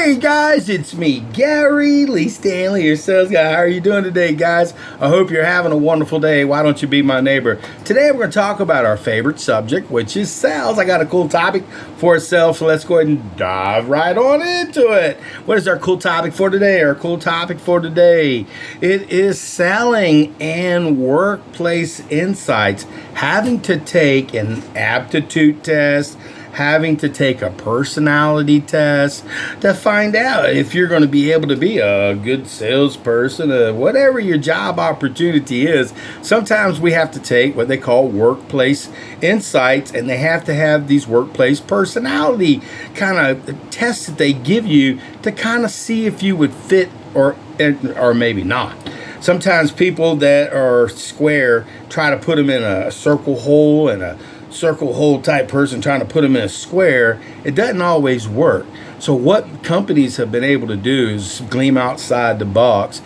Hey guys, it's me, Gary Lee Stanley, your sales guy. How are you doing today, guys? I hope you're having a wonderful day. Why don't you be my neighbor? Today we're going to talk about our favorite subject, which is sales. I got a cool topic for sales, so let's go ahead and dive right on into it. What is our cool topic for today? Our cool topic for today, it is selling and workplace insights. Having to take an aptitude test, having to take a personality test to find out if you're going to be able to be a good salesperson, whatever your job opportunity is. Sometimes we have to take what they call workplace insights, and they have to have these workplace personality kind of tests that they give you to kind of see if you would fit or maybe not. Sometimes people that are square try to put them in a circle hole, and a circle hole type person trying to put them in a square. It doesn't always work. So what companies have been able to do is gleam outside the box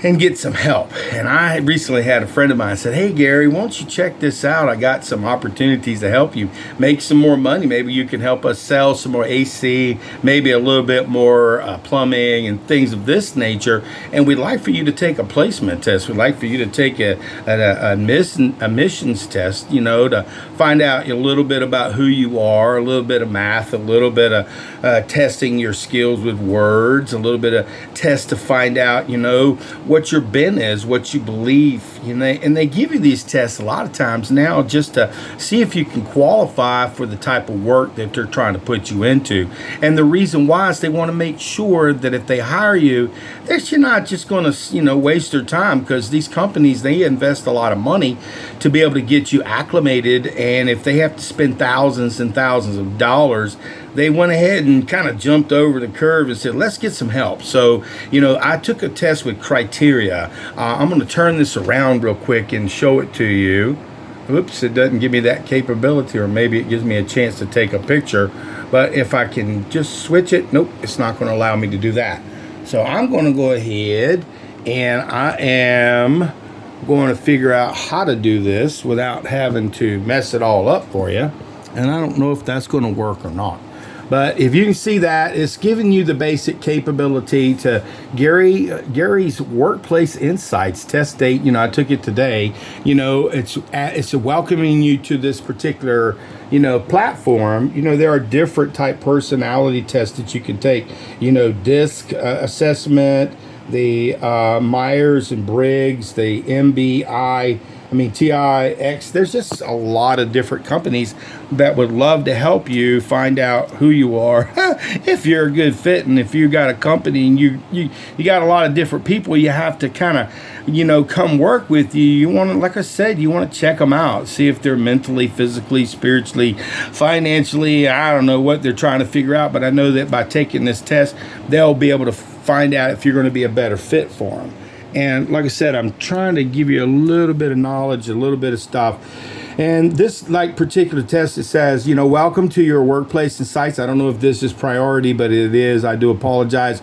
and get some help. And I recently had a friend of mine said, "Hey Gary, why don't you check this out? I got some opportunities to help you make some more money. Maybe you can help us sell some more AC, maybe a little bit more plumbing and things of this nature. And we'd like for you to take a placement test. We'd like for you to take a missions test, to find out a little bit about who you are, a little bit of math, a little bit of testing your skills with words, a little bit of test to find out, what your BIN is, what you believe, and they give you these tests a lot of times now just to see if you can qualify for the type of work that they're trying to put you into. And the reason why is they want to make sure that if they hire you, that you're not just going to, waste their time, because these companies, they invest a lot of money to be able to get you acclimated. And if they have to spend thousands and thousands of dollars, they went ahead and kind of jumped over the curve and said, let's get some help. So, I took a test with Criteria. I'm going to turn this around real quick and show it to you. Oops, it doesn't give me that capability, or maybe it gives me a chance to take a picture. But if I can just switch it, nope, it's not going to allow me to do that. So I'm going to go ahead and I am going to figure out how to do this without having to mess it all up for you. And I don't know if that's going to work or not. But if you can see that, it's giving you the basic capability to Gary's Workplace Insights test date. I took it today. It's welcoming you to this particular, platform. There are different type personality tests that you can take. DISC assessment, the Myers and Briggs, the TIX. There's just a lot of different companies that would love to help you find out who you are, if you're a good fit. And if you got a company and you got a lot of different people you have to kind of, come work with you. You want to, like I said, you want to check them out, see if they're mentally, physically, spiritually, financially. I don't know what they're trying to figure out, but I know that by taking this test, they'll be able to find out if you're going to be a better fit for them. And like I said, I'm trying to give you a little bit of knowledge, a little bit of stuff. And this particular test, it says, welcome to your Workplace Insights. I don't know if this is priority, but it is. I do apologize.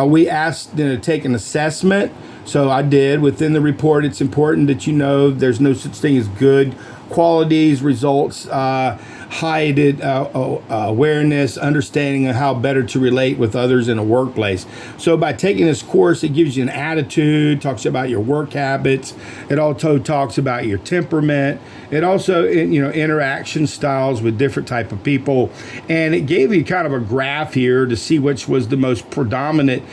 We asked to take an assessment. So I did. Within the report, it's important that there's no such thing as good qualities, results, heightened awareness, understanding of how better to relate with others in a workplace. So by taking this course, it gives you an attitude, talks about your work habits. It also talks about your temperament. It also, interaction styles with different type of people. And it gave you kind of a graph here to see which was the most predominant,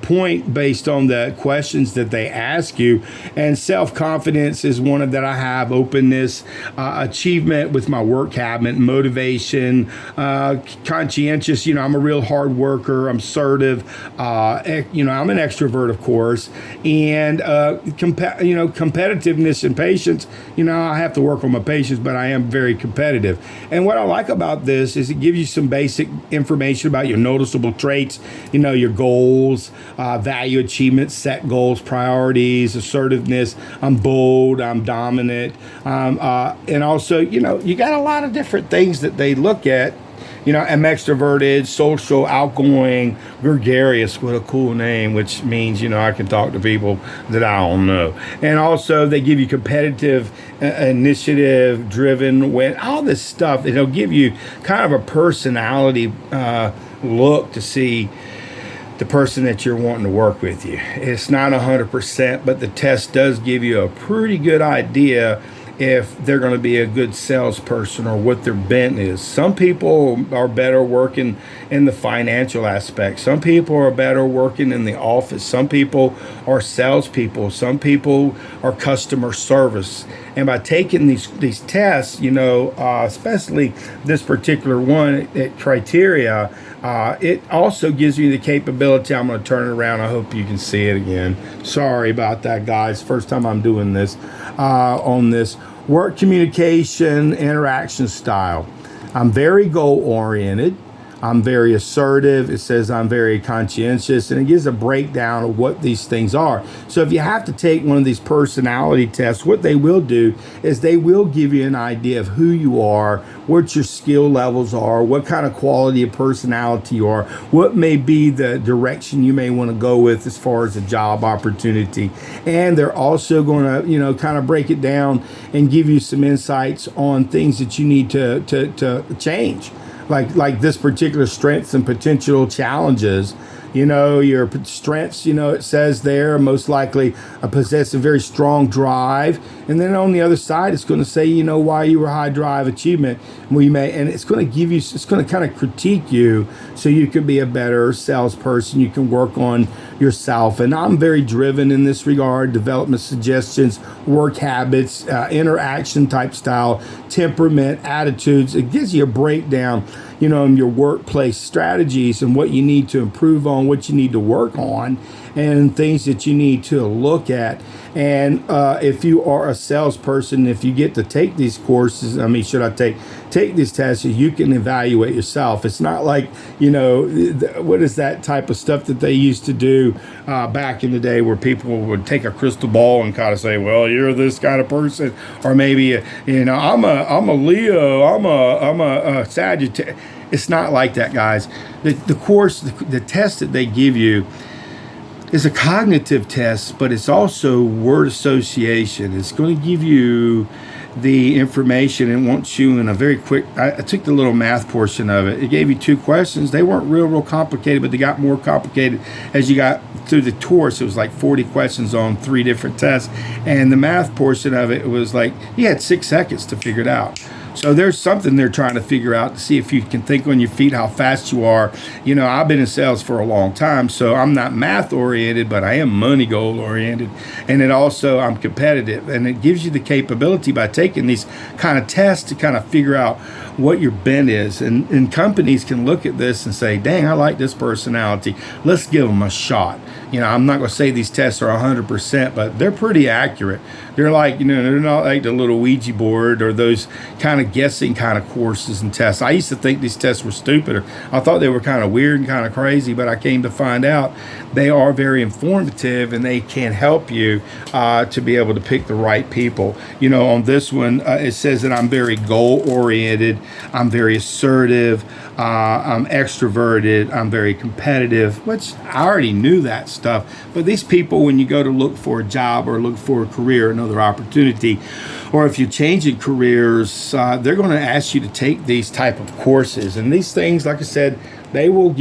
point based on the questions that they ask you. And self-confidence is one that I have. Openness, achievement with my work habit, motivation, conscientious. I'm a real hard worker. I'm assertive. I'm an extrovert, of course, and competitiveness and patience. I have to work on my patience, but I am very competitive. And what I like about this is it gives you some basic information about your noticeable traits. Your goals, value achievement, set goals, priorities, assertiveness. I'm bold. I'm dominant. And also, you got a lot of different things that they look at. I'm extroverted, social, outgoing, gregarious. What a cool name, which means, I can talk to people that I don't know. And also they give you competitive, initiative, driven, all this stuff. It'll give you kind of a personality look to see the person that you're wanting to work with you. It's not 100%, but the test does give you a pretty good idea if they're going to be a good salesperson or what their bent is. Some people are better working in the financial aspect. Some people are better working in the office. Some people are salespeople. Some people are customer service. And by taking these tests, especially this particular one at Criteria, it also gives you the capability. I'm going to turn it around. I hope you can see it again. Sorry about that, guys. First time I'm doing this on this. Work communication, interaction style. I'm very goal-oriented. I'm very assertive. It says I'm very conscientious, and it gives a breakdown of what these things are. So if you have to take one of these personality tests, what they will do is they will give you an idea of who you are, what your skill levels are, what kind of quality of personality you are, what may be the direction you may want to go with as far as a job opportunity. And they're also going to, kind of break it down and give you some insights on things that you need to change. Like this particular strengths and potential challenges. Your strengths, it says there, most likely possess a very strong drive. And then on the other side, it's going to say, why you were high drive achievement. And it's going to give you, it's going to kind of critique you so you can be a better salesperson. You can work on yourself. And I'm very driven in this regard. Development suggestions, work habits, interaction type style, temperament, attitudes. It gives you a breakdown, in your workplace strategies and what you need to improve on, what you need to work on, and things that you need to look at. And if you are a salesperson, if you get to take these courses, should I take these tests, you can evaluate yourself. It's not like, what is that type of stuff that they used to do back in the day where people would take a crystal ball and kind of say, well, you're this kind of person, or maybe, I'm a Leo, I'm a Sagittarius. It's not like that, guys. The course, the test that they give you is a cognitive test, but it's also word association. It's going to give you the information and wants you in a very quick. I took the little math portion of it. It gave you 2 questions. They weren't real complicated, but they got more complicated as you got through the course. It was like 40 questions on 3 different tests, and the math portion of it was like you had 6 seconds to figure it out. So there's something they're trying to figure out to see if you can think on your feet, how fast you are. I've been in sales for a long time, so I'm not math oriented, but I am money goal oriented. And it also, I'm competitive. And it gives you the capability by taking these kind of tests to kind of figure out what your bent is. And companies can look at this and say, dang, I like this personality. Let's give them a shot. I'm not going to say these tests are 100%, but they're pretty accurate. They're like, they're not like the little Ouija board or those kind of guessing kind of courses and tests. I used to think these tests were stupid. I thought they were kind of weird and kind of crazy, but I came to find out they are very informative and they can help you to be able to pick the right people. On this one, it says that I'm very goal-oriented. I'm very assertive. I'm extroverted. I'm very competitive, which I already knew that stuff. But these people, when you go to look for a job or look for a career, another opportunity, or if you're changing careers, they're going to ask you to take these type of courses. And these things, like I said, they will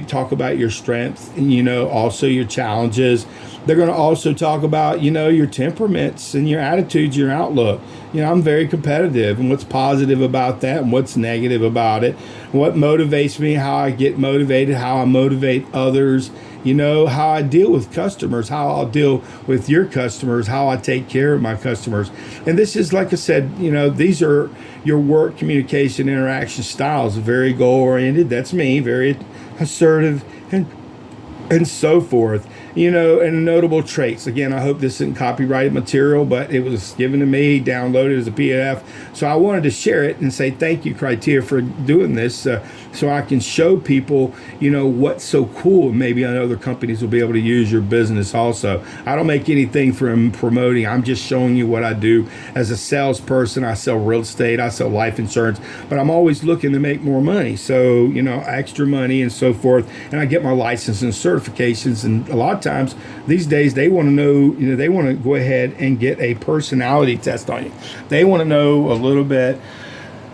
talk about your strengths and, also your challenges. They're going to also talk about, your temperaments and your attitudes, your outlook. I'm very competitive, and what's positive about that and what's negative about it, what motivates me, how I get motivated, how I motivate others, how I deal with customers, how I'll deal with your customers, how I take care of my customers. And this is, like I said, these are your work communication interaction styles, very goal-oriented. That's me, very assertive and so forth. And notable traits. Again, I hope this isn't copyrighted material, but it was given to me, downloaded as a PDF. So I wanted to share it and say thank you, Criteria, for doing this so I can show people, what's so cool. Maybe other companies will be able to use your business also. I don't make anything from promoting. I'm just showing you what I do as a salesperson. I sell real estate. I sell life insurance, but I'm always looking to make more money. So, extra money and so forth. And I get my license and certifications, and a lot of times these days they want to know, they want to go ahead and get a personality test on you. They want to know a little bit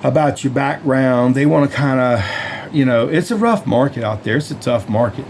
about your background. They want to kind of, it's a rough market out there. It's a tough market.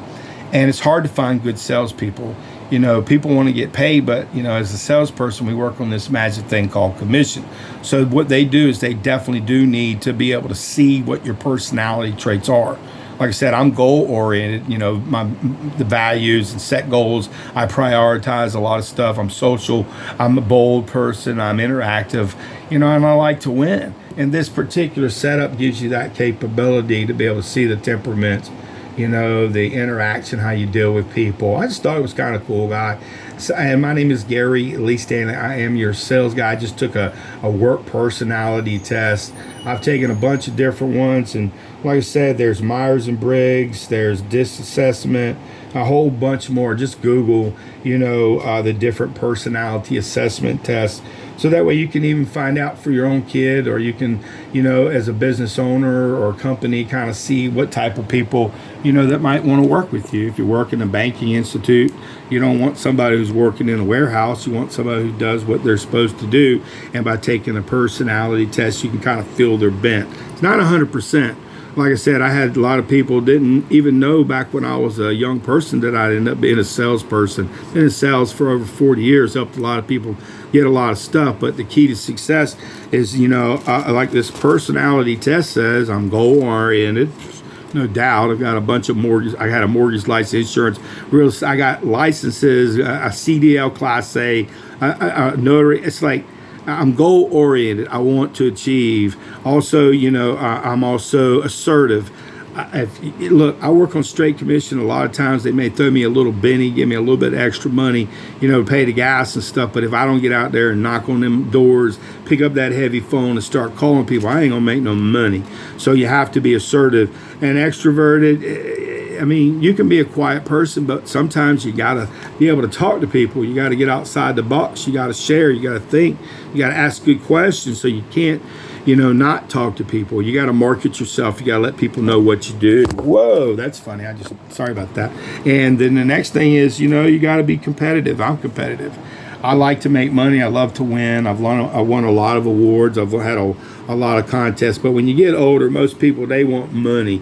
And it's hard to find good salespeople. People want to get paid, but as a salesperson, we work on this magic thing called commission. So what they do is they definitely do need to be able to see what your personality traits are. Like I said, I'm goal oriented, the values and set goals. I prioritize a lot of stuff. I'm social. I'm a bold person. I'm interactive, and I like to win. And this particular setup gives you that capability to be able to see the temperaments, the interaction, how you deal with people. I just thought it was kind of cool, guy. So, and my name is Gary Lee Stanley. I am your sales guy. I just took a work personality test. I've taken a bunch of different ones, and like I said, there's Myers-Briggs, there's DISC assessment, a whole bunch more. Just Google, the different personality assessment tests. So that way you can even find out for your own kid, or you can, as a business owner or company, kind of see what type of people, that might want to work with you. If you work in a banking institute, you don't want somebody who's working in a warehouse. You want somebody who does what they're supposed to do. And by taking a personality test, you can kind of feel their bent. It's not 100%. Like I said, I had a lot of people didn't even know back when I was a young person that I'd end up being a salesperson. Been in sales for over 40 years, helped a lot of people get a lot of stuff. But the key to success is, like this personality test says, I'm goal oriented. No doubt. I've got a bunch of mortgage. I had a mortgage license, insurance, real. I got licenses, a CDL Class A, a notary. It's like, I'm goal oriented. I want to achieve. Also, I'm also assertive. Look, I work on straight commission. A lot of times they may throw me a little benny, give me a little bit of extra money, to pay the gas and stuff. But if I don't get out there and knock on them doors, pick up that heavy phone and start calling people, I ain't gonna make no money. So you have to be assertive and extroverted. I mean, you can be a quiet person, but sometimes you gotta be able to talk to people. You gotta get outside the box. You gotta share. You gotta think. You gotta ask good questions. So you can't, not talk to people. You gotta market yourself. You gotta let people know what you do. Whoa, that's funny. Sorry about that. And then the next thing is, you gotta be competitive. I'm competitive. I like to make money. I love to win. I won a lot of awards. I've had a lot of contests. But when you get older, most people, they want money.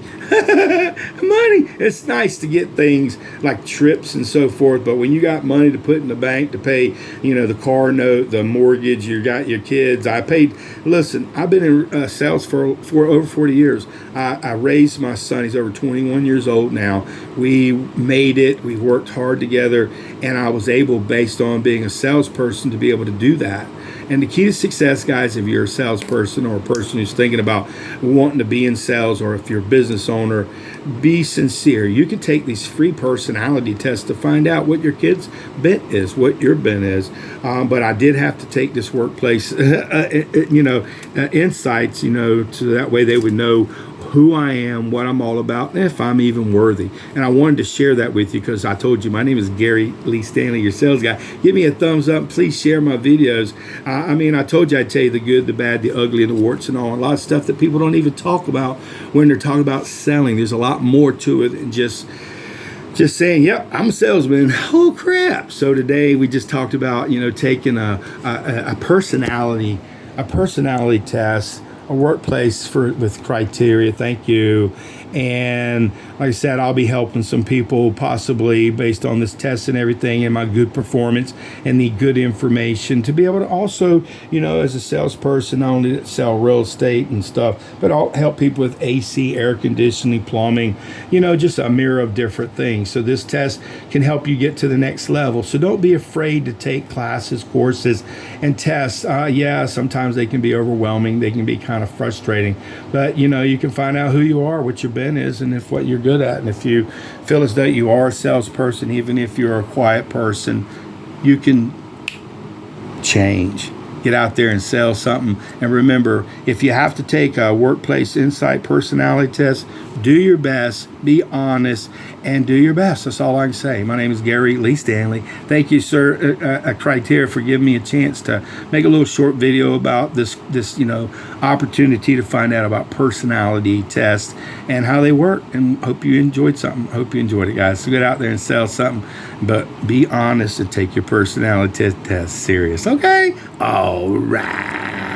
Money. It's nice to get things like trips and so forth. But when you got money to put in the bank to pay, the car note, the mortgage, you got your kids. Listen, I've been in sales for over 40 years. I raised my son. He's over 21 years old now. We made it. We worked hard together. And I was able, based on being a salesperson, to be able to do that. And the key to success, guys, if you're a salesperson or a person who's thinking about wanting to be in sales, or if you're a business owner, be sincere. You can take these free personality tests to find out what your kid's bent is, what your bent is. But I did have to take this workplace, insights, so that way they would know who I am, what I'm all about, and if I'm even worthy. And I wanted to share that with you because I told you my name is Gary Lee Stanley, your sales guy. Give me a thumbs up. Please share my videos. I told you I'd tell you the good, the bad, the ugly, and the warts and all. A lot of stuff that people don't even talk about when they're talking about selling. There's a lot more to it than just saying, yep, I'm a salesman. Oh, crap. So today we just talked about, taking a personality test, a workplace with criteria. Thank you. And like I said, I'll be helping some people possibly based on this test and everything, and my good performance and the good information to be able to also, as a salesperson, not only sell real estate and stuff, but I'll help people with AC, air conditioning, plumbing, just a mirror of different things. So this test can help you get to the next level. So don't be afraid to take classes, courses, and tests. Sometimes they can be overwhelming. They can be kind of frustrating, but you can find out who you are, what your bent is, and if what you're good at. And if you feel as though you are a salesperson, even if you're a quiet person, you can change. Get out there and sell something. And remember, if you have to take a workplace insight personality test, do your best, be honest, and do your best. That's all I can say. My name is Gary Lee Stanley. Thank you, sir, Criteria, for giving me a chance to make a little short video about this opportunity to find out about personality tests and how they work. And hope you enjoyed something. Hope you enjoyed it, guys. So get out there and sell something, but be honest and take your personality test serious. Okay? All right.